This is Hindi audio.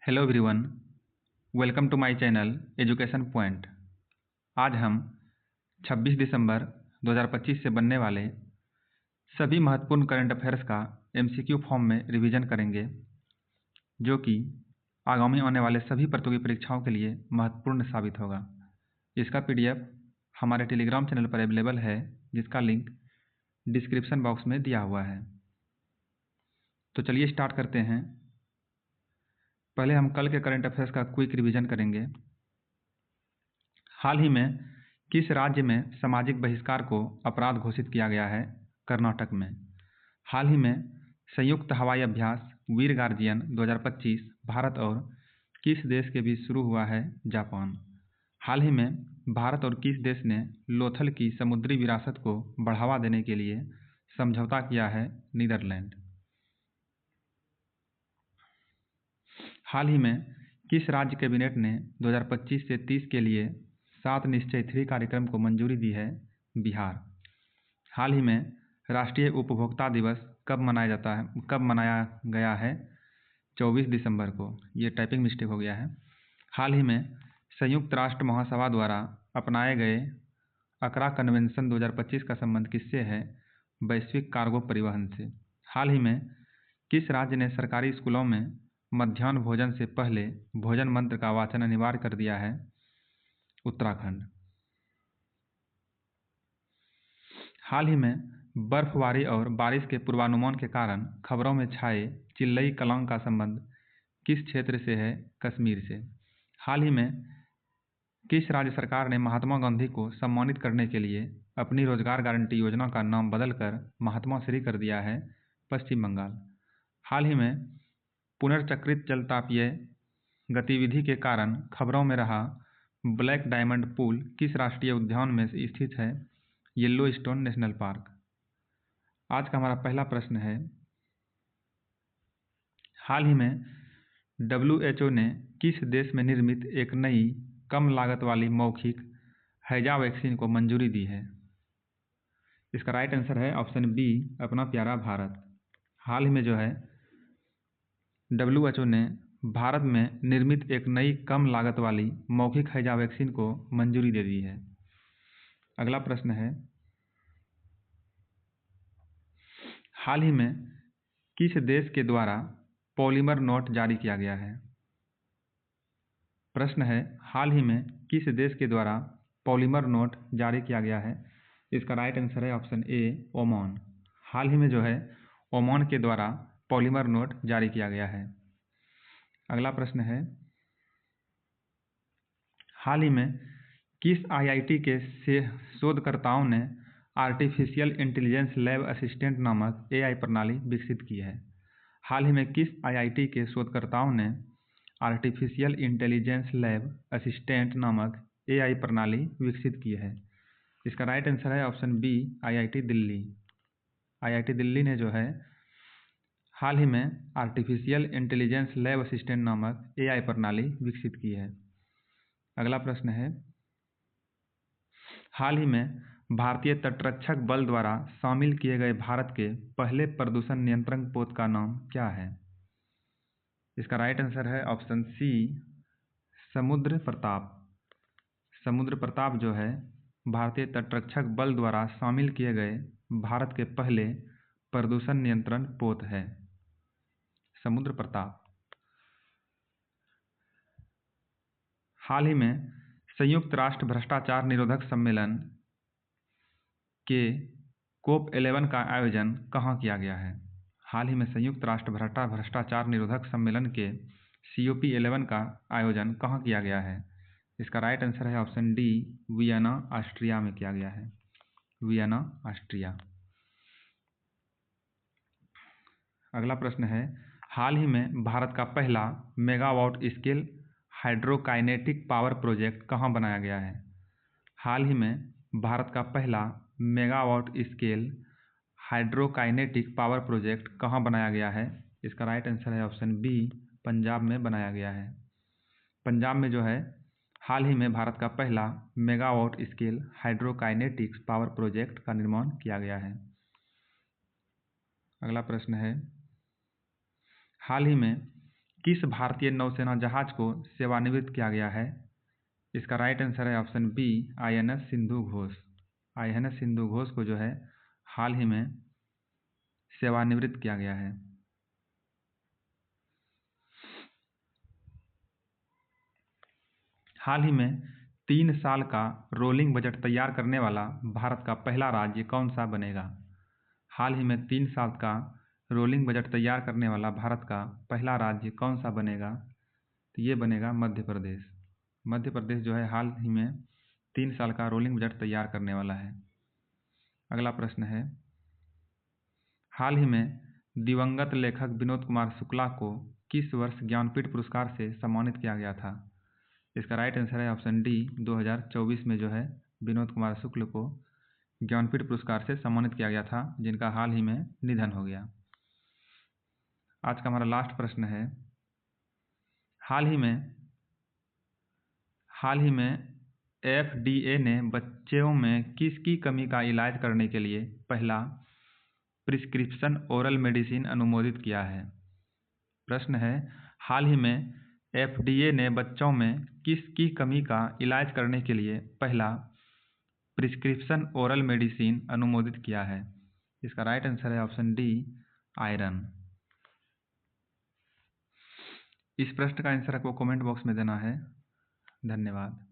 Hello everyone, welcome to my channel education point. आज हम 26 दिसंबर 2025 से बनने वाले सभी महत्वपूर्ण करंट अफेयर्स का एमसीक्यू फॉर्म में रिवीजन करेंगे, जो कि आगामी आने वाले सभी प्रतियोगी परीक्षाओं के लिए महत्वपूर्ण साबित होगा। इसका पीडीएफ हमारे टेलीग्राम चैनल पर अवेलेबल है, जिसका लिंक डिस्क्रिप्शन बॉक्स में दिया हुआ है। तो चलिए स्टार्ट करते हैं। पहले हम कल के करंट अफेयर्स का क्विक रिवीजन करेंगे। हाल ही में किस राज्य में सामाजिक बहिष्कार को अपराध घोषित किया गया है? कर्नाटक में। हाल ही में संयुक्त हवाई अभ्यास वीर गार्जियन 2025 भारत और किस देश के बीच शुरू हुआ है? जापान। हाल ही में भारत और किस देश ने लोथल की समुद्री विरासत को बढ़ावा देने के लिए समझौता किया है? नीदरलैंड। हाल ही में किस राज्य कैबिनेट ने 2025 से 30 के लिए 7 निश्चय 3 कार्यक्रम को मंजूरी दी है? बिहार। हाल ही में राष्ट्रीय उपभोक्ता दिवस कब मनाया गया है? 24 दिसंबर को। ये टाइपिंग मिस्टेक हो गया है। हाल ही में संयुक्त राष्ट्र महासभा द्वारा अपनाए गए अकरा कन्वेंशन 2025 का संबंध किससे है? वैश्विक कार्गो परिवहन से। हाल ही में किस राज्य ने सरकारी स्कूलों में मध्याह्न भोजन से पहले भोजन मंत्र का वाचन अनिवार्य कर दिया है? उत्तराखंड। हाल ही में बर्फबारी और बारिश के पूर्वानुमान के कारण खबरों में छाए चिल्लई कलांग का संबंध किस क्षेत्र से है? कश्मीर से। हाल ही में किस राज्य सरकार ने महात्मा गांधी को सम्मानित करने के लिए अपनी रोजगार गारंटी योजना का नाम बदलकर महात्मा श्री कर दिया है? पश्चिम बंगाल। हाल ही में पुनर्चक्रित जलतापीय गतिविधि के कारण खबरों में रहा ब्लैक डायमंड पूल किस राष्ट्रीय उद्यान में स्थित है? Yellowstone national park. आज का हमारा पहला प्रश्न है, हाल ही में WHO ने किस देश में निर्मित एक नई कम लागत वाली मौखिक हैजा वैक्सीन को मंजूरी दी है? इसका राइट आंसर है ऑप्शन बी, अपना प्यारा भारत। हाल ही में जो है WHO ने भारत में निर्मित एक नई कम लागत वाली मौखिक हैजा वैक्सीन को मंजूरी दे दी है। अगला प्रश्न है, हाल ही में किस देश के द्वारा पॉलीमर नोट जारी किया गया है? प्रश्न है, हाल ही में किस देश के द्वारा पॉलीमर नोट जारी किया गया है? इसका राइट आंसर है ऑप्शन ए, ओमान। हाल ही में जो है ओमान के द्वारा पॉलीमर नोट जारी किया गया है। अगला प्रश्न है, हाल ही में किस IIT के शोधकर्ताओं ने आर्टिफिशियल इंटेलिजेंस लैब असिस्टेंट नामक AI प्रणाली विकसित की है? हाल ही में किस IIT के शोधकर्ताओं ने आर्टिफिशियल इंटेलिजेंस लैब असिस्टेंट नामक AI प्रणाली विकसित की है? इसका राइट आंसर है option B, IIT Delhi. IIT Delhi ने जो है हाल ही में आर्टिफिशियल इंटेलिजेंस लैब असिस्टेंट नामक AI प्रणाली विकसित की है। अगला प्रश्न है, हाल ही में भारतीय तटरक्षक बल द्वारा शामिल किए गए भारत के पहले प्रदूषण नियंत्रण पोत का नाम क्या है? इसका राइट आंसर है ऑप्शन सी, समुद्र प्रताप। समुद्र प्रताप जो है भारतीय तटरक्षक बल द्वारा शामिल किए गए भारत के पहले प्रदूषण नियंत्रण पोत है, समुद्र प्रताप। हाल ही में संयुक्त राष्ट्र भ्रष्टाचार निरोधक सम्मेलन के COP 11 का आयोजन कहाँ किया गया है? हाल ही में संयुक्त राष्ट्र भ्रष्टाचार निरोधक सम्मेलन के COP 11 का आयोजन कहाँ किया गया है? इसका राइट आंसर है ऑप्शन डी, वियना, ऑस्ट्रिया में किया गया है, वियना, ऑस्ट्रिया। अगला प्रश्न है, हाल ही में भारत का पहला मेगावाट स्केल हाइड्रोकाइनेटिक पावर प्रोजेक्ट कहाँ बनाया गया है? हाल ही में भारत का पहला मेगावाट स्केल हाइड्रोकाइनेटिक पावर प्रोजेक्ट कहाँ बनाया गया है? इसका राइट आंसर है ऑप्शन बी, पंजाब में बनाया गया है। पंजाब में जो है हाल ही में भारत का पहला मेगावाट स्केल हाइड्रोकाइनेटिक्स पावर प्रोजेक्ट का निर्माण किया गया है। अगला प्रश्न है, हाल ही में किस भारतीय नौसेना जहाज को सेवानिवृत्त किया गया है? इसका राइट आंसर है option B, INS Sindhu Ghosh. INS Sindhu Ghosh को जो है हाल ही में सेवानिवृत्त किया गया है। हाल ही में 3 साल का रोलिंग बजट तैयार करने वाला भारत का पहला राज्य कौन सा बनेगा? हाल ही में 3 साल का रोलिंग बजट तैयार करने वाला भारत का पहला राज्य कौन सा बनेगा? तो ये बनेगा मध्य प्रदेश। मध्य प्रदेश जो है हाल ही में 3 साल का रोलिंग बजट तैयार करने वाला है। अगला प्रश्न है, हाल ही में दिवंगत लेखक विनोद कुमार शुक्ला को किस वर्ष ज्ञानपीठ पुरस्कार से सम्मानित किया गया था? इसका राइट आंसर है ऑप्शन डी, 2024 में जो है विनोद कुमार शुक्ल को ज्ञानपीठ पुरस्कार से सम्मानित किया गया था, जिनका हाल ही में निधन हो गया। आज का हमारा लास्ट प्रश्न है, हाल ही में FDA ने बच्चों में किसकी कमी का इलाज करने के लिए पहला प्रिस्क्रिप्शन ओरल मेडिसिन अनुमोदित किया है? प्रश्न है, हाल ही में FDA ने बच्चों में किसकी कमी का इलाज करने के लिए पहला प्रिस्क्रिप्शन ओरल मेडिसिन अनुमोदित किया है? इसका राइट आंसर है ऑप्शन डी, आयरन। इस प्रश्न का आंसर आपको कमेंट बॉक्स में देना है। धन्यवाद।